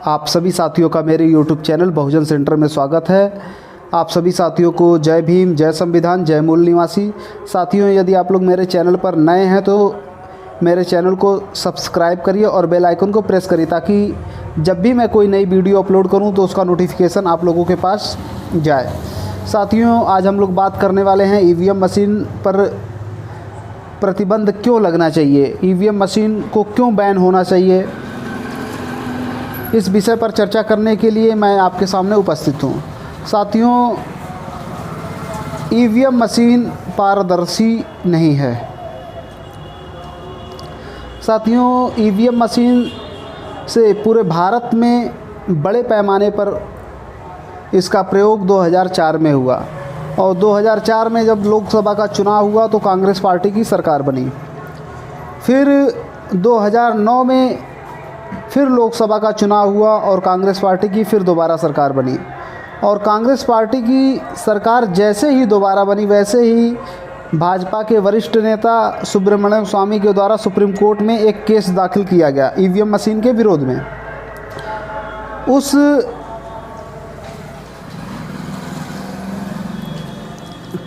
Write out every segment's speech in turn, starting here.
आप सभी साथियों का मेरे YouTube चैनल बहुजन सेंटर में स्वागत है। आप सभी साथियों को जय भीम, जय संविधान, जय मूल निवासी। साथियों, यदि आप लोग मेरे चैनल पर नए हैं तो मेरे चैनल को सब्सक्राइब करिए और बेल आइकन को प्रेस करिए ताकि जब भी मैं कोई नई वीडियो अपलोड करूं तो उसका नोटिफिकेशन आप लोगों के पास जाए। साथियों, आज हम लोग बात करने वाले हैं ईवीएम मशीन पर प्रतिबंध क्यों लगना चाहिए, ईवीएम मशीन को क्यों बैन होना चाहिए। इस विषय पर चर्चा करने के लिए मैं आपके सामने उपस्थित हूँ। साथियों, ईवीएम मशीन पारदर्शी नहीं है। साथियों, ईवीएम मशीन से पूरे भारत में बड़े पैमाने पर इसका प्रयोग 2004 में हुआ और 2004 में जब लोकसभा का चुनाव हुआ तो कांग्रेस पार्टी की सरकार बनी। फिर 2009 में फिर लोकसभा का चुनाव हुआ और कांग्रेस पार्टी की फिर दोबारा सरकार बनी और कांग्रेस पार्टी की सरकार जैसे ही दोबारा बनी वैसे ही भाजपा के वरिष्ठ नेता सुब्रमण्यम स्वामी के द्वारा सुप्रीम कोर्ट में एक केस दाखिल किया गया ईवीएम मशीन के विरोध में। उस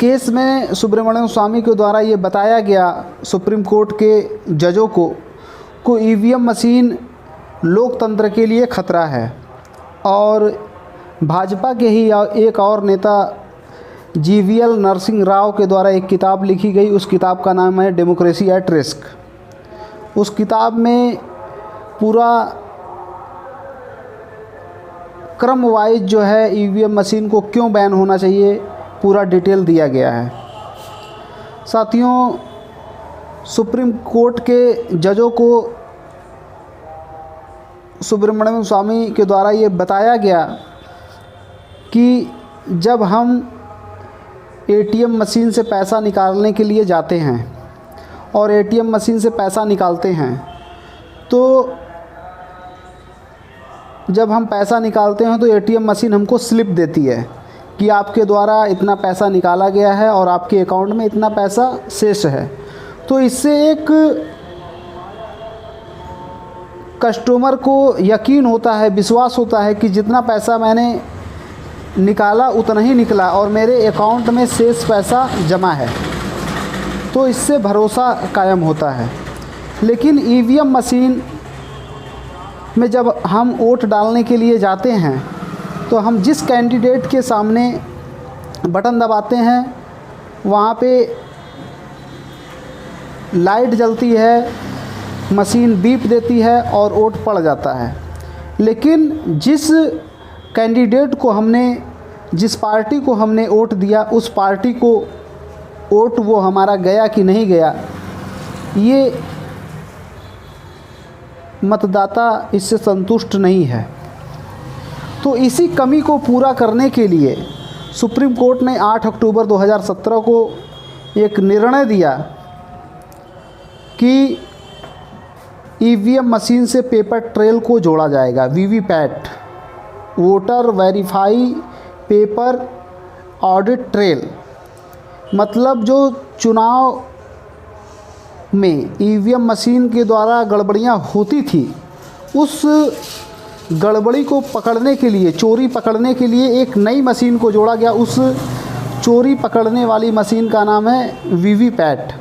केस में सुब्रमण्यम स्वामी के द्वारा ये बताया गया सुप्रीम कोर्ट के जजों को ईवीएम मशीन लोकतंत्र के लिए खतरा है। और भाजपा के ही एक और नेता जीवीएल नरसिंह राव के द्वारा एक किताब लिखी गई, उस किताब का नाम है डेमोक्रेसी एट रिस्क। उस किताब में पूरा क्रम वाइज जो है ईवीएम मशीन को क्यों बैन होना चाहिए पूरा डिटेल दिया गया है। साथियों, सुप्रीम कोर्ट के जजों को सुब्रमण्यम स्वामी के द्वारा ये बताया गया कि जब हम एटीएम मशीन से पैसा निकालने के लिए जाते हैं और एटीएम मशीन से पैसा निकालते हैं तो जब हम पैसा निकालते हैं तो एटीएम मशीन हमको स्लिप देती है कि आपके द्वारा इतना पैसा निकाला गया है और आपके अकाउंट में इतना पैसा शेष है। तो इससे एक कस्टमर को यकीन होता है, विश्वास होता है कि जितना पैसा मैंने निकाला उतना ही निकला और मेरे अकाउंट में शेष पैसा जमा है, तो इससे भरोसा कायम होता है। लेकिन ईवीएम मशीन में जब हम वोट डालने के लिए जाते हैं तो हम जिस कैंडिडेट के सामने बटन दबाते हैं वहाँ पे लाइट जलती है, मशीन बीप देती है और वोट पड़ जाता है। लेकिन जिस कैंडिडेट को हमने, जिस पार्टी को हमने वोट दिया उस पार्टी को वोट वो हमारा गया कि नहीं गया, ये मतदाता इससे संतुष्ट नहीं है। तो इसी कमी को पूरा करने के लिए सुप्रीम कोर्ट ने 8 अक्टूबर 2017 को एक निर्णय दिया कि ईवीएम मशीन से पेपर ट्रेल को जोड़ा जाएगा, VVPAT, voter verify paper audit trail. मतलब जो चुनाव में ईवीएम मशीन के द्वारा गड़बड़ियां होती थी उस गड़बड़ी को पकड़ने के लिए, चोरी पकड़ने के लिए एक नई मशीन को जोड़ा गया। उस चोरी पकड़ने वाली मशीन का नाम है वीवीपैट।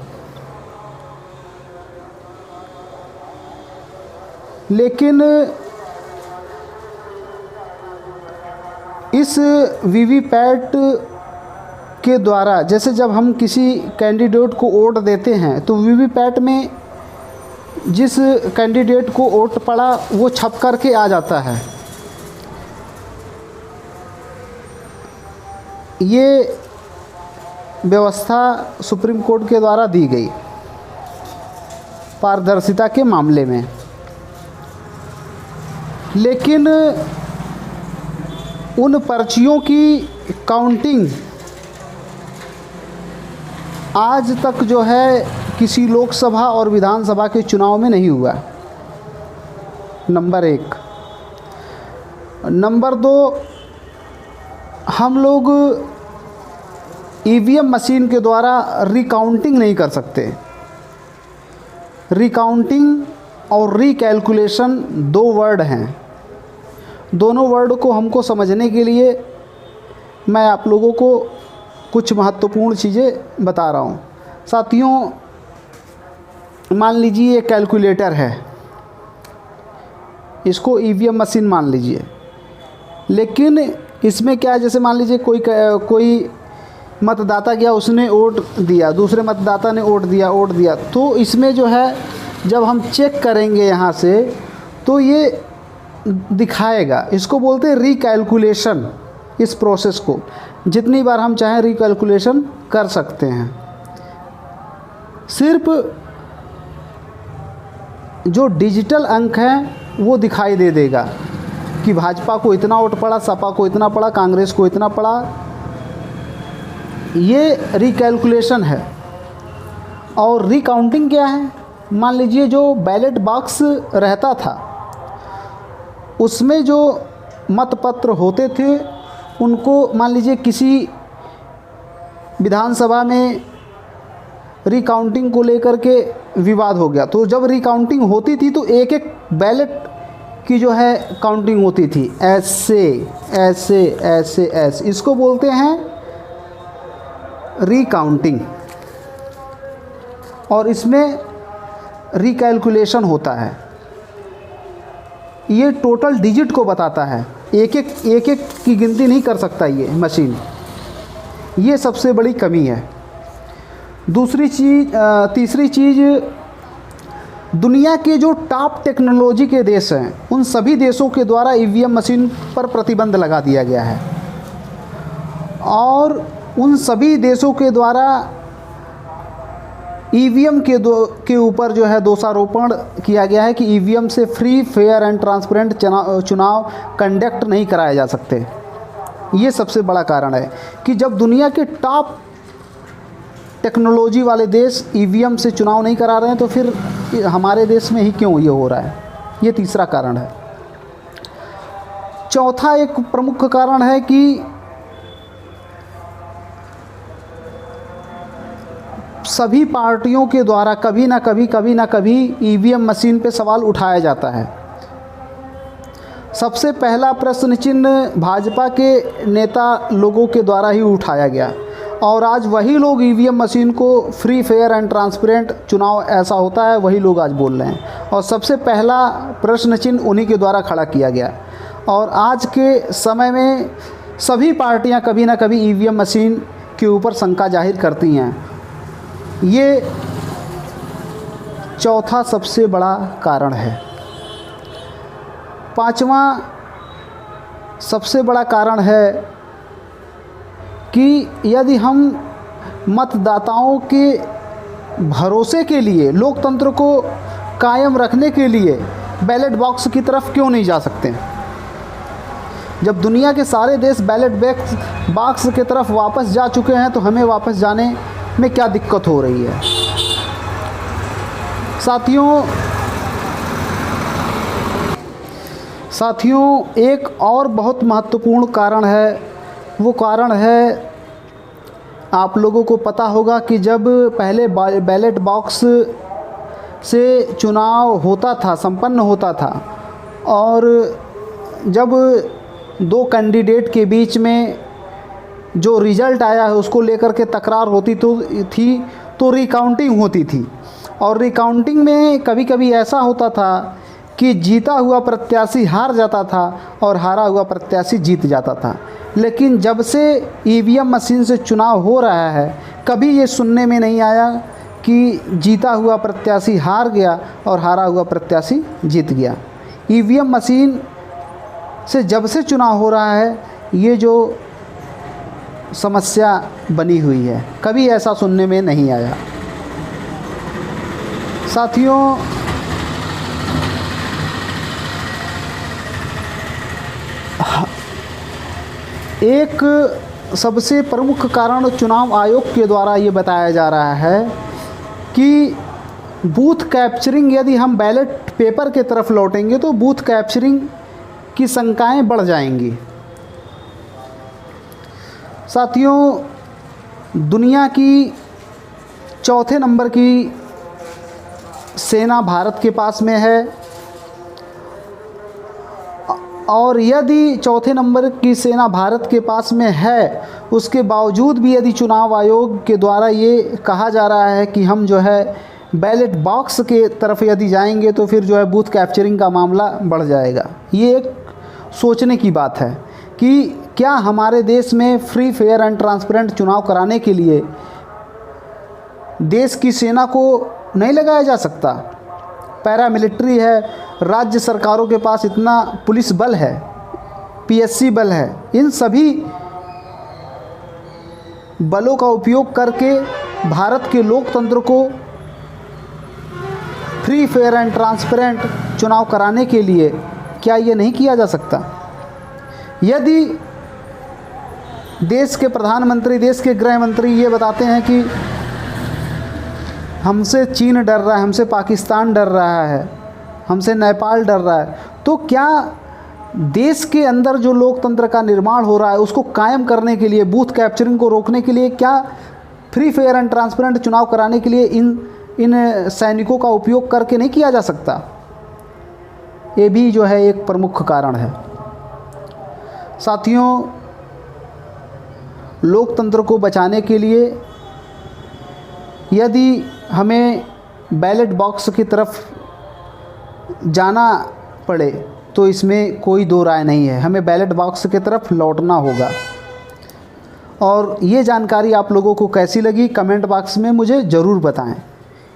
लेकिन इस वीवीपैट के द्वारा जैसे जब हम किसी कैंडिडेट को वोट देते हैं तो वीवीपैट में जिस कैंडिडेट को वोट पड़ा वो छप करके आ जाता है। ये व्यवस्था सुप्रीम कोर्ट के द्वारा दी गई पारदर्शिता के मामले में। लेकिन उन पर्चियों की काउंटिंग आज तक जो है किसी लोकसभा और विधानसभा के चुनाव में नहीं हुआ। नंबर 1। नंबर 2, हम लोग ईवीएम मशीन के द्वारा रिकाउंटिंग नहीं कर सकते। रिकाउंटिंग और रिकैलकुलेशन दो वर्ड हैं। दोनों वर्ड को हमको समझने के लिए मैं आप लोगों को कुछ महत्वपूर्ण चीज़ें बता रहा हूँ। साथियों, मान लीजिए ये कैलकुलेटर है, इसको ईवीएम मशीन मान लीजिए, लेकिन इसमें क्या है, जैसे मान लीजिए कोई मतदाता गया, उसने वोट दिया, दूसरे मतदाता ने वोट दिया, तो इसमें जो है जब हम चेक करेंगे यहाँ से तो ये दिखाएगा। इसको बोलते हैं रिकैलकुलेशन। इस प्रोसेस को जितनी बार हम चाहें रिकैलकुलेशन कर सकते हैं। सिर्फ जो डिजिटल अंक हैं वो दिखाई दे देगा कि भाजपा को इतना वोट पड़ा, सपा को इतना पड़ा, कांग्रेस को इतना पड़ा। ये रिकैलकुलेशन है। और रिकाउंटिंग क्या है? मान लीजिए जो बैलेट बॉक्स रहता था उसमें जो मतपत्र होते थे उनको मान लीजिए किसी विधानसभा में रिकाउंटिंग को लेकर के विवाद हो गया, तो जब रिकाउंटिंग होती थी तो एक एक बैलेट की जो है काउंटिंग होती थी, ऐसे ऐसे ऐसे ऐसे, इसको बोलते हैं रिकाउंटिंग। और इसमें रिकैलकुलेशन होता है। ये टोटल डिजिट को बताता है, एक एक की गिनती नहीं कर सकता ये मशीन। ये सबसे बड़ी कमी है। तीसरी चीज़, दुनिया के जो टॉप टेक्नोलॉजी के देश हैं उन सभी देशों के द्वारा ईवीएम मशीन पर प्रतिबंध लगा दिया गया है, और उन सभी देशों के द्वारा ईवीएम के ऊपर जो है दोषारोपण किया गया है कि ईवीएम से फ्री, फेयर एंड ट्रांसपेरेंट चुनाव कंडक्ट नहीं कराए जा सकते। ये सबसे बड़ा कारण है कि जब दुनिया के टॉप टेक्नोलॉजी वाले देश ईवीएम से चुनाव नहीं करा रहे हैं तो फिर हमारे देश में ही क्यों ये हो रहा है। ये तीसरा कारण है। चौथा एक प्रमुख कारण है कि सभी पार्टियों के द्वारा कभी ना कभी ईवीएम मशीन पे सवाल उठाया जाता है। सबसे पहला प्रश्न चिन्ह भाजपा के नेता लोगों के द्वारा ही उठाया गया, और आज वही लोग ईवीएम मशीन को फ्री, फेयर एंड ट्रांसपेरेंट चुनाव ऐसा होता है, वही लोग आज बोल रहे हैं। और सबसे पहला प्रश्न चिन्ह उन्हीं के द्वारा खड़ा किया गया। और आज के समय में सभी पार्टियां कभी ना कभी ईवीएम मशीन के ऊपर शंका जाहिर करती हैं। ये चौथा सबसे बड़ा कारण है। पांचवा सबसे बड़ा कारण है कि यदि हम मतदाताओं के भरोसे के लिए, लोकतंत्र को कायम रखने के लिए बैलेट बॉक्स की तरफ क्यों नहीं जा सकते? जब दुनिया के सारे देश बैलेट बॉक्स की तरफ वापस जा चुके हैं तो हमें वापस जाने में क्या दिक्कत हो रही है? साथियों, एक और बहुत महत्वपूर्ण कारण है। वो कारण है, आप लोगों को पता होगा कि जब पहले बैलेट बॉक्स से चुनाव होता था, संपन्न होता था, और जब दो कैंडिडेट के बीच में जो रिज़ल्ट आया है उसको लेकर के तकरार होती तो रिकाउंटिंग होती थी। और रिकाउंटिंग में कभी कभी ऐसा होता था कि जीता हुआ प्रत्याशी हार जाता था और हारा हुआ प्रत्याशी जीत जाता था। लेकिन जब से ईवीएम मशीन से चुनाव हो रहा है, कभी ये सुनने में नहीं आया कि जीता हुआ प्रत्याशी हार गया और हारा हुआ प्रत्याशी जीत गया। ईवीएम मशीन से जब से चुनाव हो रहा है ये जो समस्या बनी हुई है, कभी ऐसा सुनने में नहीं आया। साथियों, एक सबसे प्रमुख कारण चुनाव आयोग के द्वारा ये बताया जा रहा है कि बूथ कैप्चरिंग, यदि हम बैलेट पेपर के तरफ लौटेंगे तो बूथ कैप्चरिंग की शंकाएं बढ़ जाएंगी। साथियों, दुनिया की चौथे नंबर की सेना भारत के पास में है, और यदि चौथे नंबर की सेना भारत के पास में है, उसके बावजूद भी यदि चुनाव आयोग के द्वारा ये कहा जा रहा है कि हम जो है बैलेट बॉक्स के तरफ यदि जाएंगे तो फिर जो है बूथ कैप्चरिंग का मामला बढ़ जाएगा। ये एक सोचने की बात है कि क्या हमारे देश में फ्री फेयर एंड ट्रांसपेरेंट चुनाव कराने के लिए देश की सेना को नहीं लगाया जा सकता? पैरामिलिट्री है, राज्य सरकारों के पास इतना पुलिस बल है, पीएससी बल है, इन सभी बलों का उपयोग करके भारत के लोकतंत्र को फ्री फेयर एंड ट्रांसपेरेंट चुनाव कराने के लिए क्या ये नहीं किया जा सकता? यदि देश के प्रधानमंत्री, देश के गृह मंत्री ये बताते हैं कि हमसे चीन डर रहा है, हमसे पाकिस्तान डर रहा है, हमसे नेपाल डर रहा है, तो क्या देश के अंदर जो लोकतंत्र का निर्माण हो रहा है उसको कायम करने के लिए, बूथ कैप्चरिंग को रोकने के लिए क्या फ्री फेयर एंड ट्रांसपेरेंट चुनाव कराने के लिए इन सैनिकों का उपयोग करके नहीं किया जा सकता? ये भी जो है एक प्रमुख कारण है। साथियों, लोकतंत्र को बचाने के लिए यदि हमें बैलेट बॉक्स की तरफ जाना पड़े तो इसमें कोई दो राय नहीं है, हमें बैलेट बॉक्स की तरफ लौटना होगा। और ये जानकारी आप लोगों को कैसी लगी कमेंट बॉक्स में मुझे ज़रूर बताएं।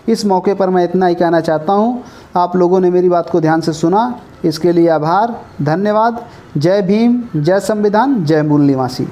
इस मौके पर मैं इतना ही कहना चाहता हूँ, आप लोगों ने मेरी बात को ध्यान से सुना, इसके लिए आभार, धन्यवाद। जय भीम, जय संविधान, जय मूल निवासी।